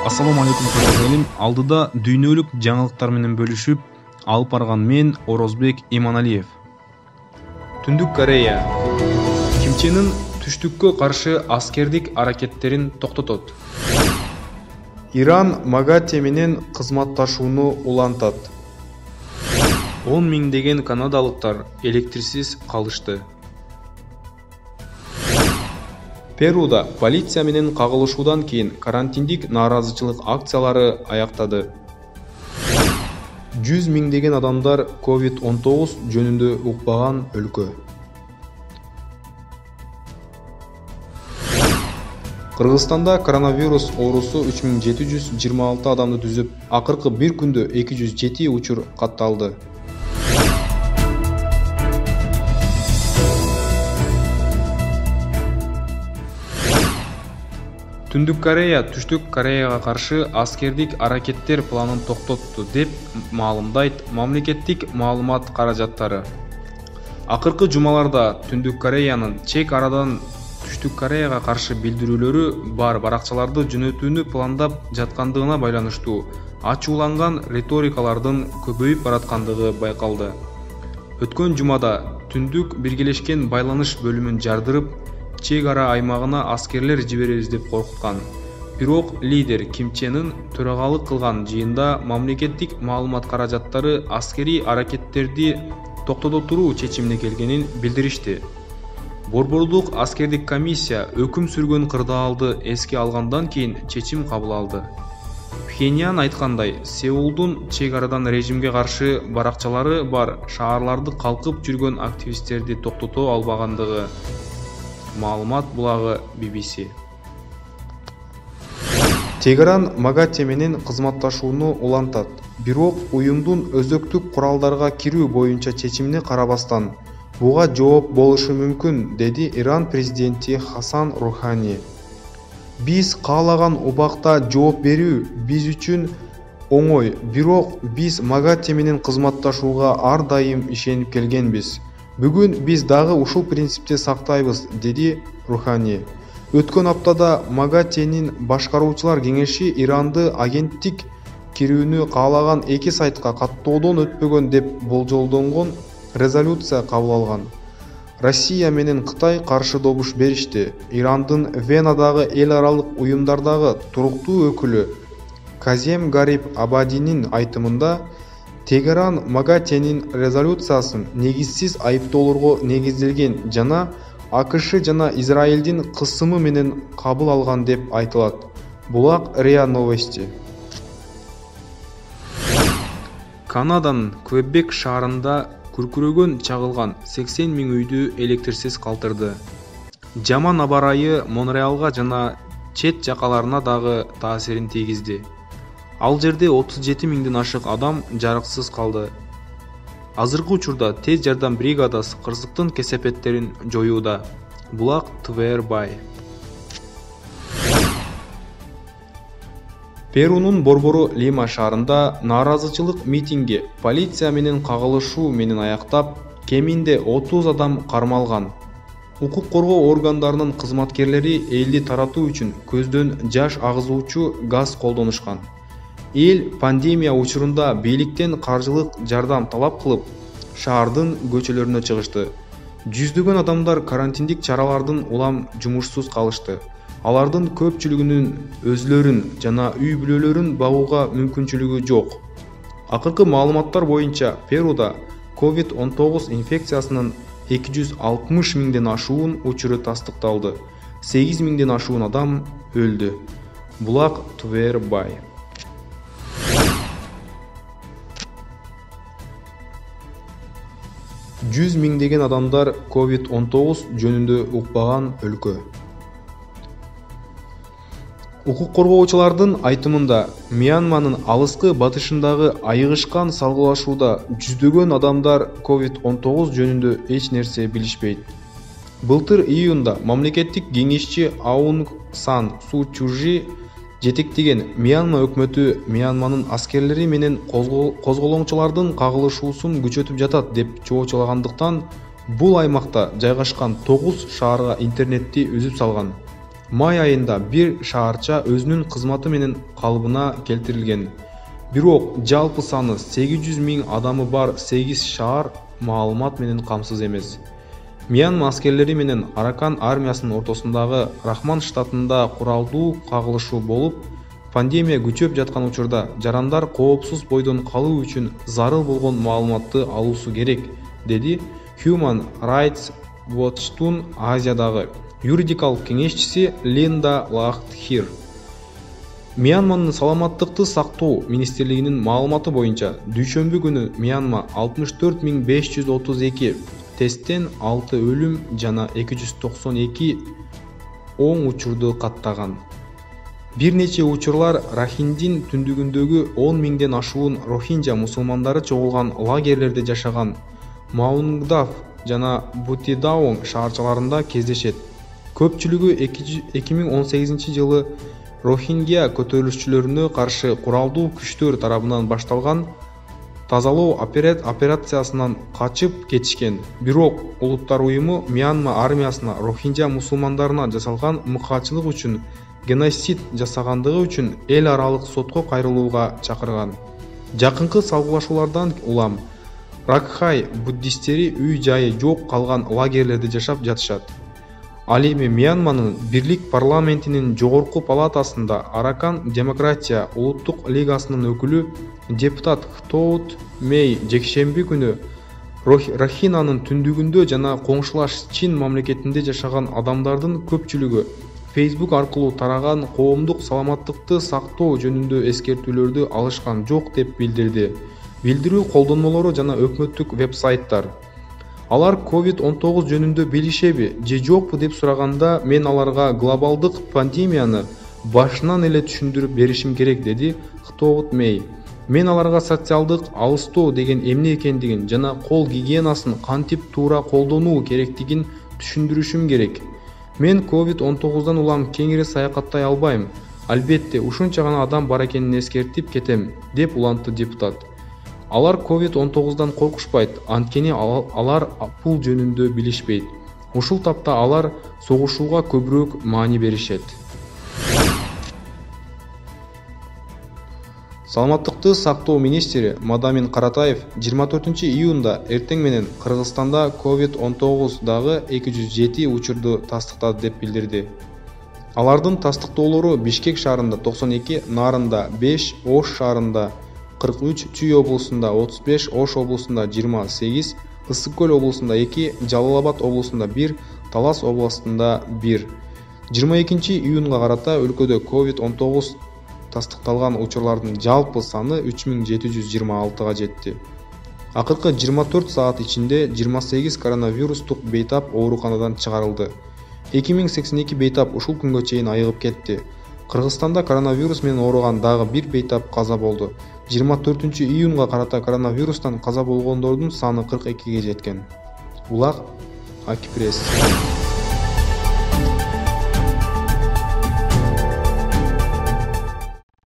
Ассаламу алейкум кадырлым. Алдыда дүйнөлүк жаңылыктар менен бөлүшүп алып барган мен Орозбек Иманалиев. Түндүк Корея Ким Чен Ын түштүккө каршы аскердик аракеттерин токтотот. Иран МАГАТЭ менен кызматташууну улантат. 10 миңдеген канадалыктар электрсиз калышты. Перуда полиция менен кагылышуудан кийин карантиндик нааразычылык акциялары аяктады. 100 миңдеген адамдар COVID-19 жөнүндө укпаган өлкө. Кыргызстанда коронавирус оорусу 3726 адамды түзүп, акыркы бир күндө 207 учур катталды. Түндүк Корея Түштүк Кореяга каршы аскердик аракеттер планын токтотту деп маалымдайт мамлекеттик маалымат каражаттары. Акыркы жумаларда Түндүк Кореянын чек арадан Түштүк Кореяга каршы билдирүүлөрү бар баракчаларды жөнөтүүнү пландап жаткандыгына байланыштуу ачууланган риторикалардын көбөйүп бараткандыгы байкалды. Өткөн жумада Түндүк биргелешкен байланыш бөлүмүн жардырып, чек ара аймагына аскерлер жиберебиз деп коркуткан. Бирок лидер Ким Чен Ын төрагалык кылган жыйында мамлекеттик маалымат каражаттары аскери аракеттерди токтото туруу чечимине келгенин билдиришти. Борбордук аскердик комиссия өкүм сүргөн кырдаалды эске алгандан кийин чечим кабыл алды. Пхеньян айткандай, Сеулдун чек арадан режимге каршы баракчалары бар шаарларды калкып жүргөн активисттерди токтото албагандыгы. Маалымат булагы BBC. Тегеран МАГАТЭ менен кызматташууну улантат. Бирок уюмдун өзөктүк куралдарга кирүү боюнча чечимине карабастан, буга жооп болушу мүмкүн, деди Иран президенти Хасан Рухани. Биз каалаган убакта жооп берүү биз үчүн оңой, бирок биз МАГАТЭ менен кызматташууга ар дайым ишенип келгенбиз. Бүгүн биз дагы ушул принципти сактайбыз, деди Рухани. Өткөн аптада МАГАТЭнин башкаруучулар кеңеши Иранды агенттик кирүүнү каалаган 2 сайтка каттоодон өтпөгөн деп болжолдонгон резолюция кабыл алган. Россия менен Кытай каршы добуш беришти. Ирандын Венадагы эл аралык уюмдардагы туруктуу өкүлү Казем Гариб Абадинин айтымында, Тегеран МАГАТЭнин резолюциясын негизсиз айыптоолорго негизделген жана АКШ жана Израилдин кысымы менен кабыл алган деп айтылат. Булак РИА Новости. Канаданын Квебек шаарында күркүрөгөн чагылган 80 миң үйдү электрсиз калтырды. Жаман аба ырайы Монреалга жана чет жакаларына дагы таасирин тийгизди. Ал жерде 37 миңден ашык адам жарыксыз калды. Азыркы учурда тез жардам бригадасы кырсыктын кесепеттерин жоюуда. Булак ТВР Бай. Перунун борбору Лима шаарында нааразычылык митинги полиция менен кагылышуу менен аяктап, кеминде 30 адам кармалган. Укук коргоо органдарынын кызматкерлери элди таратуу үчүн көздөн жаш агызуучу газ колдонушкан. Эл пандемия учурунда бийликтен каржылык жардам талап кылып, шаардын көчөлөрүнө чыгышты. Жүздөгөн адамдар карантиндик чаралардын улам жумушсуз калышты. Алардын көпчүлүгүнүн өзлөрүн жана үй бүлөлөрүн багууга мүмкүнчүлүгү жок. Акыркы маалыматтар боюнча Перуда COVID-19 инфекциясынын 260 миңден ашуун учуру тастыкталды. 8 миңден ашуун адам өлдү. Булак ТВР Бай. Жүз миңдеген адамдар COVID-19 жөнүндө укпаган өлкө. Укук коргоочулардын айтымында, Мьянманын алыскы батышындагы айыгышкан салгылашууда жүздөгөн адамдар COVID-19 жөнүндө эч нерсе билишпейт. Былтыр июнда мамлекеттик кеңешчи Аунг Сан Су Чужи жетектеген Мьянма өкмөтү Мьянманын аскерлери менен козголоңчулардын кагылышуусун күчөтүп жатат деп чоочулагандыктан бул аймакта жайгашкан 9 шаарга интернетти үзүп салган. Май айында бир шаарча өзүнүн кызматы менен калыбына келтирилген. Бирок жалпы саны 800 000 адамы бар 8 шаар маалымат менен камсыз эмес. Мьянма аскерлери менен Аракан армиясынын ортосундагы Рахман штатында куралдуу кагылышуу болуп, пандемия күчөп жаткан учурда жарандар коопсуз бойдон калуу үчүн зарыл болгон маалыматты алуусу керек, деди Human Rights Watchtун Азиядагы юридикалык кеңешчиси Линда Лахтхир. Мьянманын саламаттыкты сактоо министрлигинин маалыматы боюнча, дүйшөмбү күнү Мьянма 64 532 тесттен 6 өлүм жана 292 оң учурду каттаган. Бир нече учурлар Рахиндин түндүгүндөгү 10 000ден ашуун рохинджа мусулмандары чогулган лагерлерде жашаган Маунгдаф жана Бутидаун шаарчаларында кездешет. Көпчүлүгү 2018 жылы Рохингя көтөрүлүшчүлөрүнө каршы куралдуу күчтөр тарабынан башталган тазалоо операциясынан качып кетишкен. Бирок Улуттар уюму Мьянма армиясына Рохинджа мусулмандарына жасалган мыкаачылык үчүн геноцид жасагандыгы үчүн эл аралык сотко кайрылууга чакырган. Жакынкы салгылашуулардан улам Ракхай буддисттери үй жайы жок калган лагерлерде жашап жатышат. Ал эми Мьянманын Бирлик парламентинин жогорку палатасында Аракан Демократия улуттук лигасынын өкүлү депутат Хтоут Мэй жекшемби күнү Рахинанын түндүгүндө жана коңшулаш Чин мамлекетинде жашаган адамдардын көпчүлүгү Facebook аркылуу тараган коомдук саламаттыкты сактоо жөнүндө эскертүүлөрдү алышкан жок деп билдирди. Билдирүү колдонмолору жана өкмөттүк веб-сайттар. Алар COVID-19 жөнүндө билишеби же жокпу деп сураганда, мен аларга глобалдык пандемияны башынан эле түшүндүрүп беришим керек, деди Хтоут Мэй. Мен аларга социалдык алыстоо деген эмне экендигин жана кол гигиенасын кантип туура колдонуу керектигин түшүндүрүшүм керек. Мен COVID-19 улам кеңири саякаттай албайм. Албетте, ушунча гана адам бар экенин эскертип кетем, деп улантты депутат. Алар COVID-19 коркушпайт, анткени алар бул жөнүндө билишпейт. Ушул тапта алар согушууга көбүрөөк маани беришет. Саламаттыкты сактоо министри Мадамин Каратаев 24 июнда эртең менен Кыргызстанда COVID-19 дагы 207 учурду тастыктады деп билдирди. Алардын тастыктоолору Бишкек шаарында 92, Нарында 5, Ош шаарында 43, Чүй облусунда 35, Ош облусунда 28, Ысык көл облусунда 2, Жалал-Абад облусунда 1, Талас областында 1. 22 июнга карата өлкөдө COVID-19 тастыкталган учурлардын жалпы саны 3726 жетти. Акыркы 24 саат ичинде 28 коронавирустук бейтап ооруканадан чыгарылды. 2082 бейтап ушул күнгө чейин айыгып кетти. Кыргызстанда коронавирус менен ооруган дагы бир бейтап каза болду. 24 июнга карата коронавирустан каза болгондордун саны 42ге жеткен. Улак Акипресс.